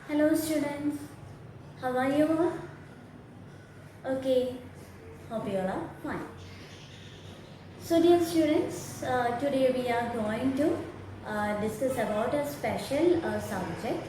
Hello students, how are you all? Okay, hope you all are fine. So dear students, today we are going to discuss about a special subject,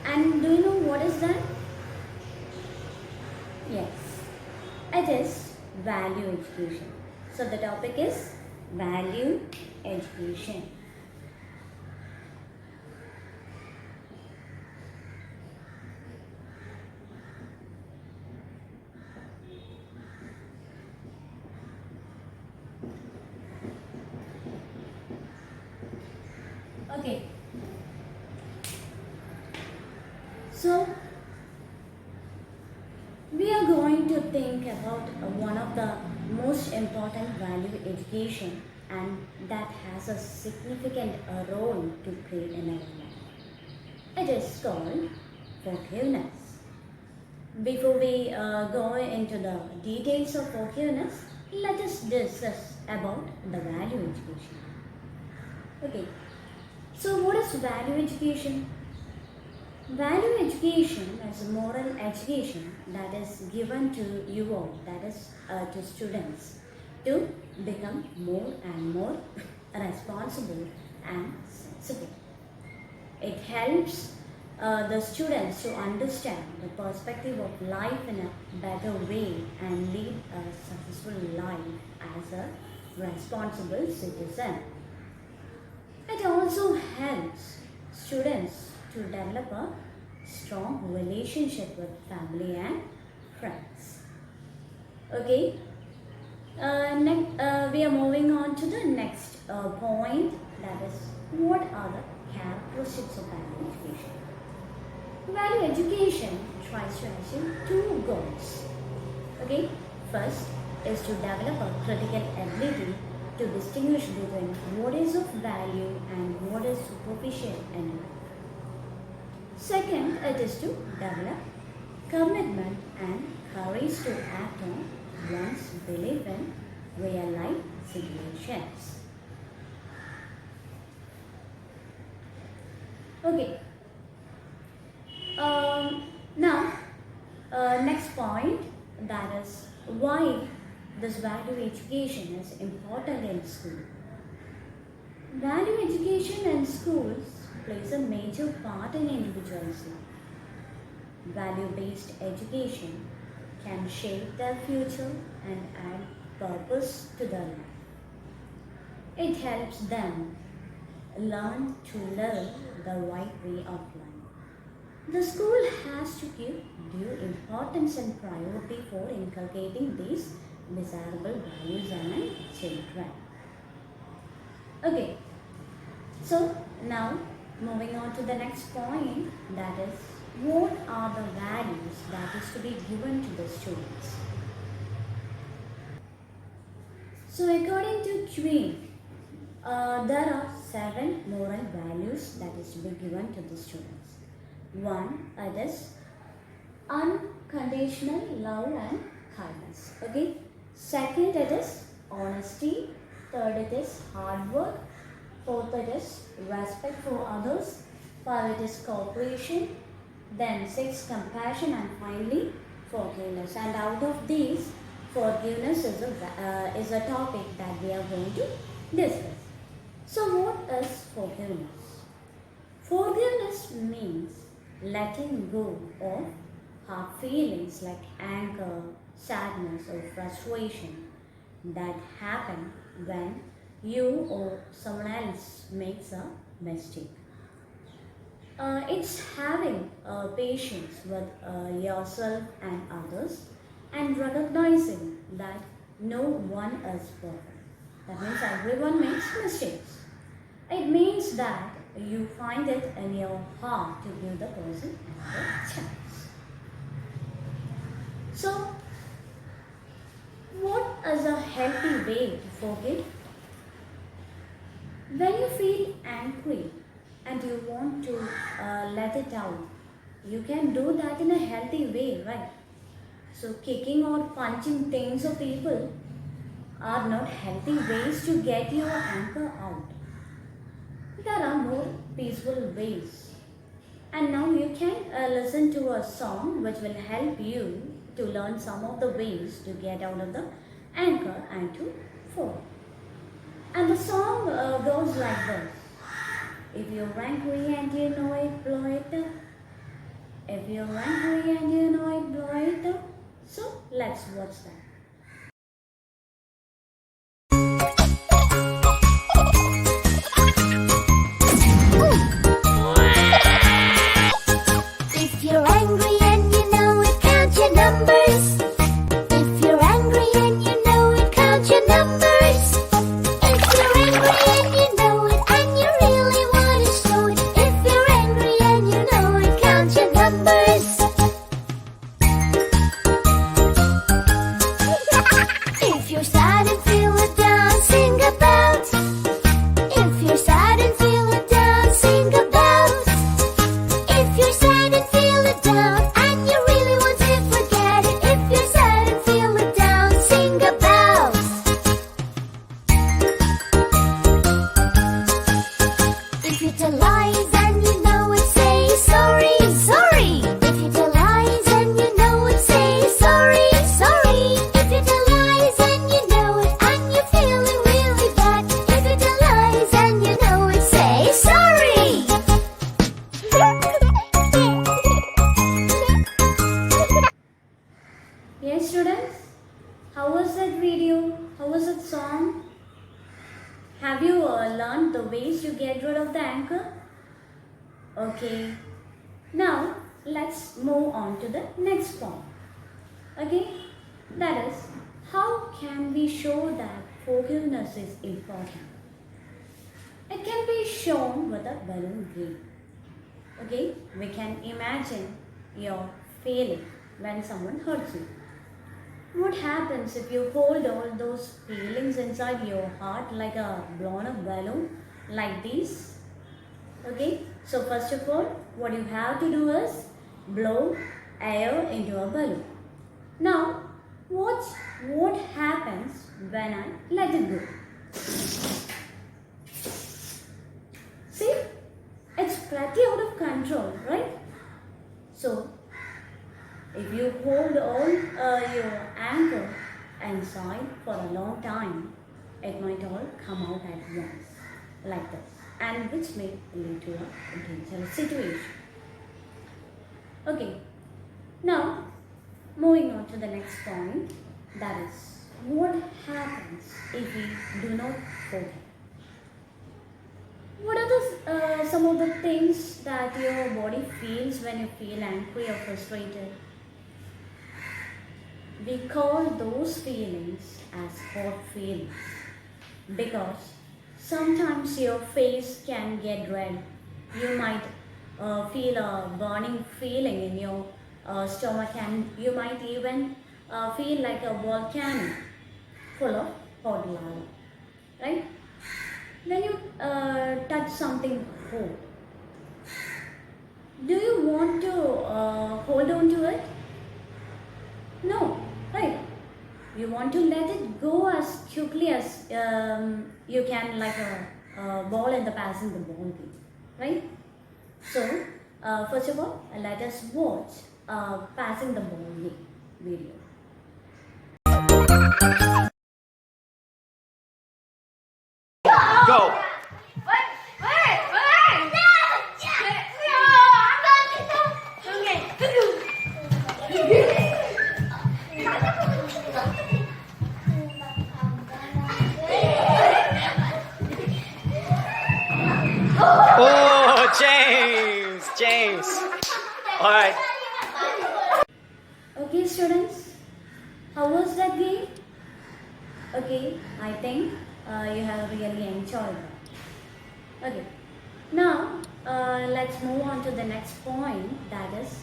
and do you know what is that? Yes, it is value education. So the topic is value education. Okay, so we are going to think about one of the most important value education, and that has a significant role to play in our life. It is called forgiveness. Before we go into the details of forgiveness, let us discuss about the value education. Okay, so what is value education? Value education is a moral education that is given to you all, that is to students, to become more and more responsible and sensible. It helps the students to understand the perspective of life in a better way and lead a successful life as a responsible citizen. It also helps students to develop a strong relationship with family and friends. Okay, we are moving on to the next point, that is, what are the characteristics of value education? Value education tries to achieve two goals. Okay, first is to develop a critical ability to distinguish between what is of value and what is superficial in life. Second, it is to develop commitment and courage to act on one's belief in real life situations. Okay. Now, next point, that is why this value education is important in school. Value education in schools plays a major part in individuals' life. Value-based education can shape their future and add purpose to their life. It helps them learn to live the right way of life. The school has to give due importance and priority for inculcating these desirable values in children. Okay, so now moving on to the next point, that is, what are the values that is to be given to the students? So according to Tween, there are 7 moral values that is to be given to the students. One, it is unconditional love and kindness. Okay. Second, it is honesty. Third, it is hard work. Fourth, it is respect for others. Five, it is cooperation. Then 6, compassion, and finally forgiveness. And out of these, forgiveness is a topic that we are going to discuss. So what is forgiveness? Forgiveness means letting go of hard feelings like anger, sadness, or frustration that happen when you or someone else makes a mistake. It's having patience with yourself and others and recognizing that no one is perfect. That means everyone makes mistakes. It means that you find it in your heart to give the person another chance. So, what is a healthy way to forgive? When you feel angry and you want to let it out, you can do that in a healthy way, right? So, kicking or punching things or people are not healthy ways to get your anger out. There are more peaceful ways. And now you can listen to a song which will help you to learn some of the ways to get out of the anchor and to fall. And the song goes like this. If you're angry and you know it, blow it up. If you're angry and you know it, blow it up. So let's watch that. If you're angry and you know it, count your numbers. If you're angry and you know it, count your numbers. If you're angry and you know it, and you really want to show it. If you're angry and you know it, count your numbers. If you're sad and feeling down, sing about. If you're sad and feeling down, sing about. If you're sad and feeling down, and you really want to forget it. If you're sad and feeling down, sing about. If you tell lies and you know it, say sorry, sorry. If you tell lies and you know it, say sorry, sorry. If you tell lies and you know it, and you're feeling really bad. If you tell lies and you know it, say sorry. Yes, students, how was that video? How was that song? Have you learned the ways to get rid of the anchor? Okay, now let's move on to the next point. Okay, that is, how can we show that forgiveness is important? It can be shown with a balloon game. Okay, we can imagine your feeling when someone hurts you. What happens if you hold all those feelings inside your heart like a blown up balloon like this? Okay, so first of all, what you have to do is blow air into a balloon. Now, watch what happens when I let it go. See, it's pretty out of control, right? So, if you hold all your anger inside for a long time, it might all come out at once, like this, and which may lead to a dangerous situation. Okay, now moving on to the next point, that is, what happens if we do not forget? What are some of the things that your body feels when you feel angry or frustrated? We call those feelings as hot feelings because sometimes your face can get red. You might feel a burning feeling in your stomach, and you might even feel like a volcano full of hot lava, right? When you touch something hot, do you want to hold on to it? No, right? You want to let it go as quickly as you can, like a ball in the passing the ball game, right? So, first of all, let us watch passing the ball game video. Go! Oh, James. All right. Okay, students, how was that game? Okay, I think you have really enjoyed that. Okay, now let's move on to the next point, that is,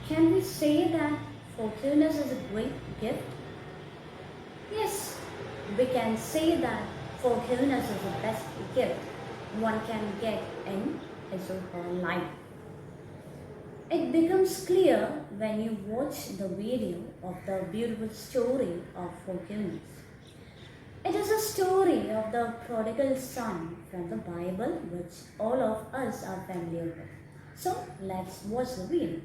can we say that forgiveness is a great gift? Yes, we can say that forgiveness is the best gift one can get in his or her life. It becomes clear when you watch the video of the beautiful story of forgiveness. It is a story of the prodigal son from the Bible, which all of us are familiar with. So let's watch the video.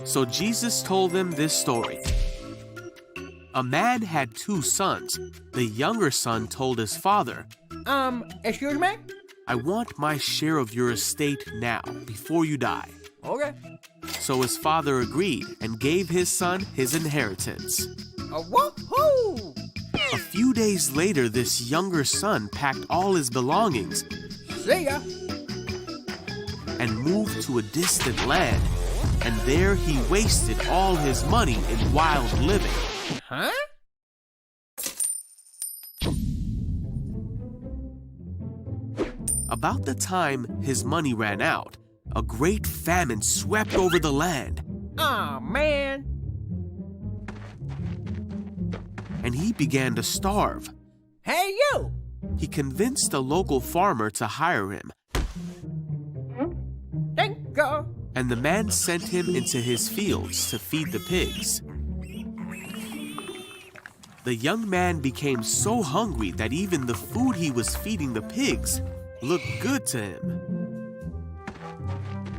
So Jesus told them this story. A man had 2 sons. The younger son told his father, Excuse me? I want my share of your estate now, before you die. Okay. So his father agreed and gave his son his inheritance. Woohoo! A few days later, this younger son packed all his belongings See ya. and moved to a distant land. And there he wasted all his money in wild living. Huh? About the time his money ran out, a great famine swept over the land, Aw, man. and he began to starve. Hey, you! He convinced a local farmer to hire him, Thank you. and the man sent him into his fields to feed the pigs. The young man became so hungry that even the food he was feeding the pigs looked good to him.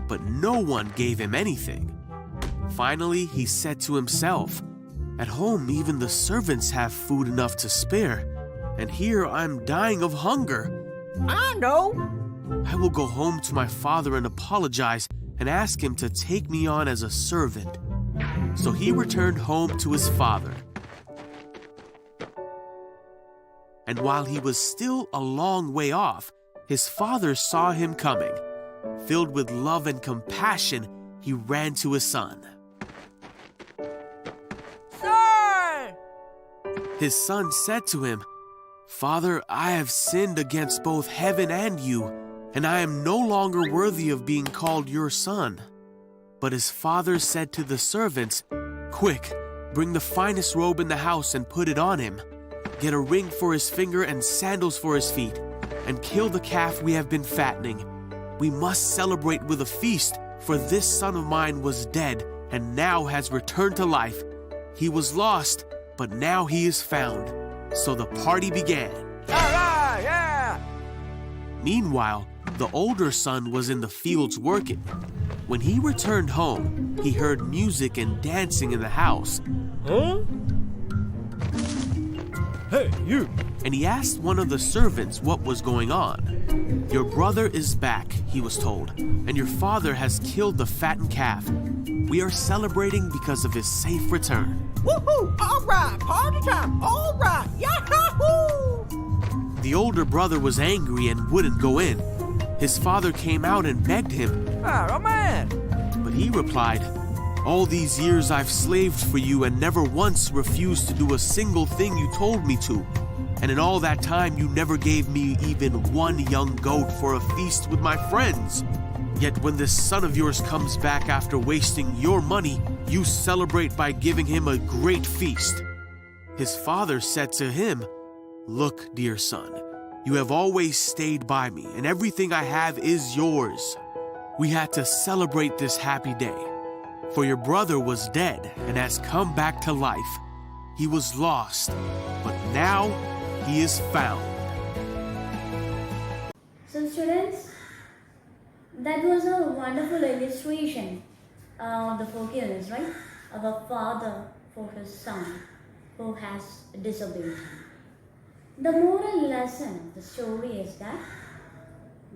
But no one gave him anything. Finally, he said to himself, "At home, even the servants have food enough to spare, and here I'm dying of hunger. I know. I will go home to my father and apologize and ask him to take me on as a servant." So he returned home to his father. And while he was still a long way off, his father saw him coming. Filled with love and compassion, he ran to his son. Son! His son said to him, "Father, I have sinned against both heaven and you, and I am no longer worthy of being called your son." But his father said to the servants, "Quick, bring the finest robe in the house and put it on him. Get a ring for his finger and sandals for his feet, and kill the calf we have been fattening. We must celebrate with a feast, for this son of mine was dead and now has returned to life. He was lost, but now he is found." So the party began. All right, yeah! Meanwhile, the older son was in the fields working. When he returned home, he heard music and dancing in the house, Huh? Hey, you! and he asked one of the servants what was going on. "Your brother is back," he was told, "and your father has killed the fattened calf. We are celebrating because of his safe return." Woohoo! All right, party time! All right, yahoo! The older brother was angry and wouldn't go in. His father came out and begged him, Oh, man! but he replied, "All these years I've slaved for you and never once refused to do a single thing you told me to. And in all that time you never gave me even one young goat for a feast with my friends. Yet when this son of yours comes back after wasting your money, you celebrate by giving him a great feast." His father said to him, "Look, dear son, you have always stayed by me, and everything I have is yours. We had to celebrate this happy day. For your brother was dead and has come back to life. He was lost, but now he is found." So students, that was a wonderful illustration of the forgiveness, right? Of a father for his son who has disobeyed him. The moral lesson of the story is that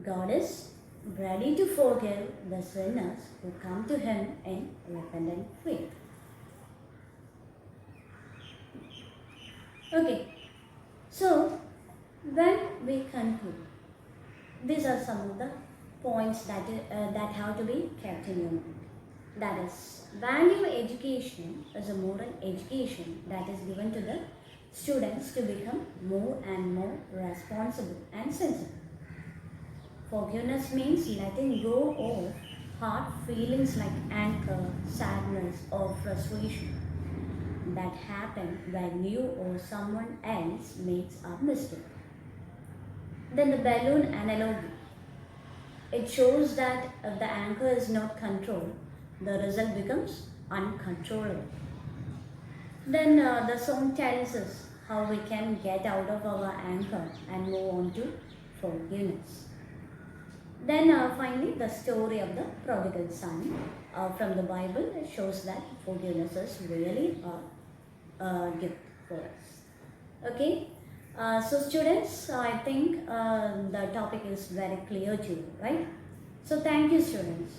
God is ready to forgive the sinners who come to him in repentant faith. Okay, so when we conclude, these are some of the points that have to be kept in your mind. That is, value education is a moral education that is given to the students to become more and more responsible and sensible. Forgiveness means letting go of hard feelings like anger, sadness, or frustration that happen when you or someone else makes a mistake. Then the balloon analogy. It shows that if the anchor is not controlled, the result becomes uncontrollable. Then the song tells us how we can get out of our anchor and move on to forgiveness. Then finally, the story of the prodigal son from the Bible shows that forgiveness is really a gift for us. Okay, so students, I think the topic is very clear to you, right? So thank you, students.